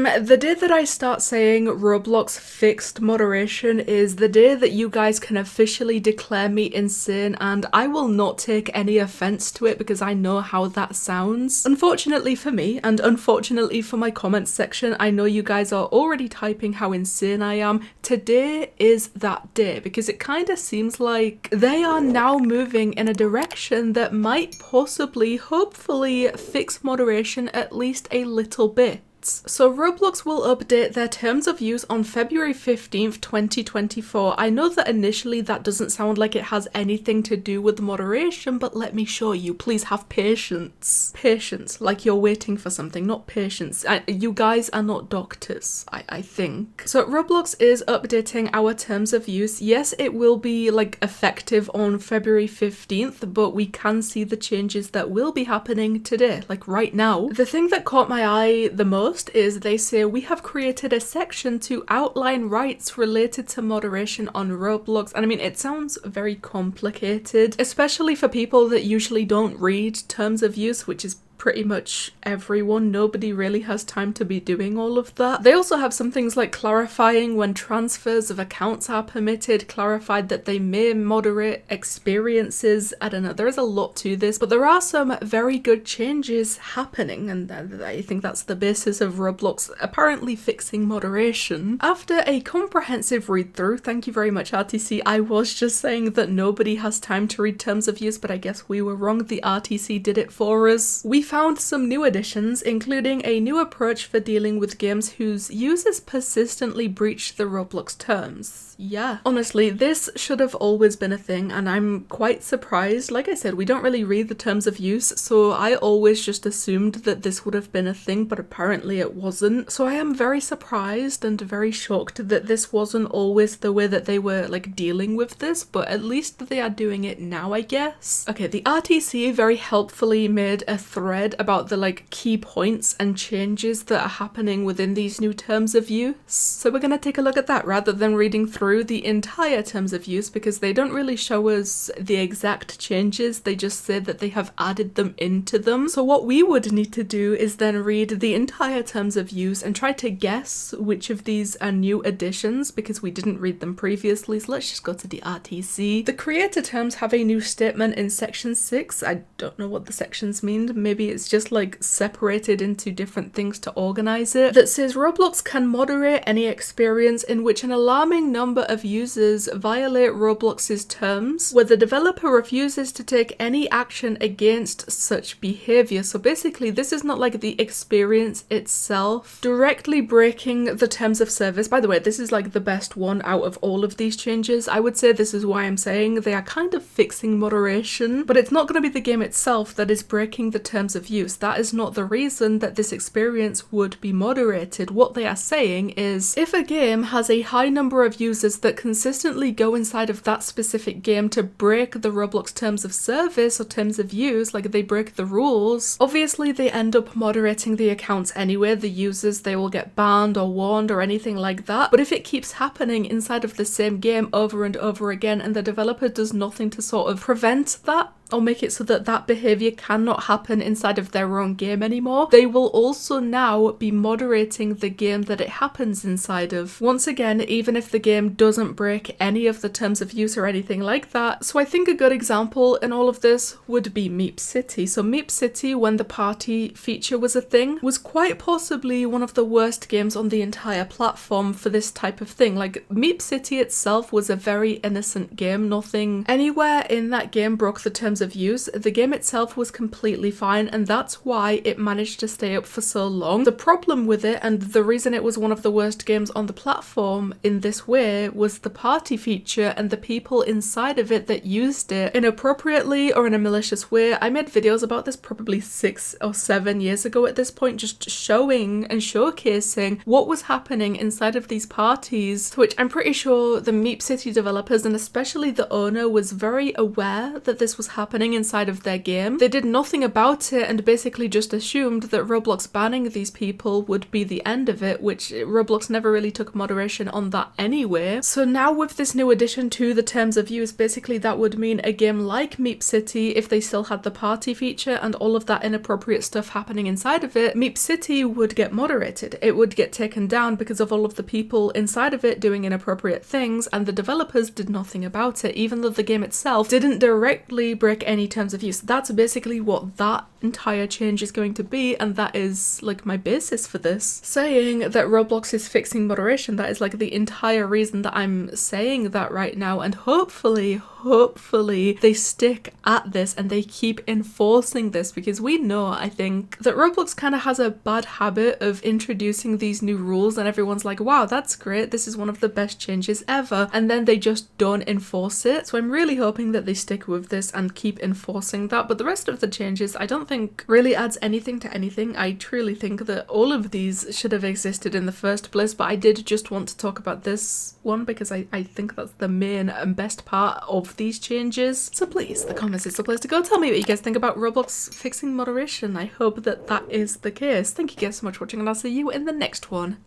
The day that I start saying Roblox fixed moderation is the day that you guys can officially declare me insane, and I will not take any offense to it because I know how that sounds. Unfortunately for me, and unfortunately for my comments section, I know you guys are already typing how insane I am. Today is that day because it kind of seems like they are now moving in a direction that might possibly, hopefully, fix moderation at least a little bit. So Roblox will update their terms of use on February 15th, 2024. I know that initially that doesn't sound like it has anything to do with moderation, but let me show you. Please have patience. Patience, like you're waiting for something, not patience. You guys are not doctors, I think. So Roblox is updating our terms of use. Yes, it will be like effective on February 15th, but we can see the changes that will be happening today, like right now. The thing that caught my eye the most is they say we have created a section to outline rights related to moderation on Roblox. And I mean, it sounds very complicated, especially for people that usually don't read terms of use, which is pretty much everyone. Nobody really has time to be doing all of that. They also have some things like clarifying when transfers of accounts are permitted, clarified that they may moderate experiences. I don't know, there is a lot to this, but there are some very good changes happening, and I think that's the basis of Roblox apparently fixing moderation. After a comprehensive read through, thank you very much RTC, I was just saying that nobody has time to read terms of use, but I guess we were wrong. The RTC did it for us. We found some new additions, including a new approach for dealing with games whose users persistently breach the Roblox terms. Yeah. Honestly, this should have always been a thing, and I'm quite surprised. Like I said, we don't really read the terms of use, so I always just assumed that this would have been a thing, but apparently it wasn't. So I am very surprised and very shocked that this wasn't always the way that they were like dealing with this, but at least they are doing it now, I guess. Okay, the RTC very helpfully made a thread about the like key points and changes that are happening within these new terms of use. So we're gonna take a look at that rather than reading through the entire terms of use, because they don't really show us the exact changes, they just say that they have added them into them. So what we would need to do is then read the entire terms of use and try to guess which of these are new additions, because we didn't read them previously. So let's just go to the RTC. The creator terms have a new statement in section 6. I don't know what the sections mean, maybe it's just like separated into different things to organize it, that says Roblox can moderate any experience in which an alarming number of users violate Roblox's terms, where the developer refuses to take any action against such behavior. So basically this is not like the experience itself directly breaking the terms of service. By the way, this is like the best one out of all of these changes. I would say this is why I'm saying they are kind of fixing moderation, but it's not going to be the game itself that is breaking the terms of use. That is not the reason that this experience would be moderated. What they are saying is if a game has a high number of users that consistently go inside of that specific game to break the Roblox terms of service or terms of use, like they break the rules, obviously they end up moderating the accounts anyway. The users, they will get banned or warned or anything like that. But if it keeps happening inside of the same game over and over again and the developer does nothing to sort of prevent that, or make it so that that behavior cannot happen inside of their own game anymore, they will also now be moderating the game that it happens inside of. Once again, even if the game doesn't break any of the terms of use or anything like that. So I think a good example in all of this would be MeepCity. So MeepCity, when the party feature was a thing, was quite possibly one of the worst games on the entire platform for this type of thing. Like MeepCity itself was a very innocent game. Nothing anywhere in that game broke the terms of use. The game itself was completely fine, and that's why it managed to stay up for so long. The problem with it, and the reason it was one of the worst games on the platform in this way, was the party feature and the people inside of it that used it inappropriately or in a malicious way. I made videos about this probably 6 or 7 years ago at this point, just showing and showcasing what was happening inside of these parties, to which I'm pretty sure the MeepCity developers and especially the owner was very aware that this was happening happening inside of their game. They did nothing about it and basically just assumed that Roblox banning these people would be the end of it, which Roblox never really took moderation on that anyway. So now with this new addition to the terms of use, basically that would mean a game like MeepCity, if they still had the party feature and all of that inappropriate stuff happening inside of it, MeepCity would get moderated. It would get taken down because of all of the people inside of it doing inappropriate things, and the developers did nothing about it, even though the game itself didn't directly break any terms of use. That's basically what that entire change is going to be, and that is like my basis for this. Saying that Roblox is fixing moderation, that is like the entire reason that I'm saying that right now, and hopefully they stick at this and they keep enforcing this, because we know, I think, that Roblox kind of has a bad habit of introducing these new rules and everyone's like, wow, that's great, this is one of the best changes ever, and then they just don't enforce it. So I'm really hoping that they stick with this and keep enforcing that. But the rest of the changes I don't think really adds anything to anything. I truly think that all of these should have existed in the first place, but I did just want to talk about this one because I think that's the main and best part of these changes. So please, the comments is the place to go. Tell me what you guys think about Roblox fixing moderation. I hope that that is the case. Thank you guys so much for watching, and I'll see you in the next one.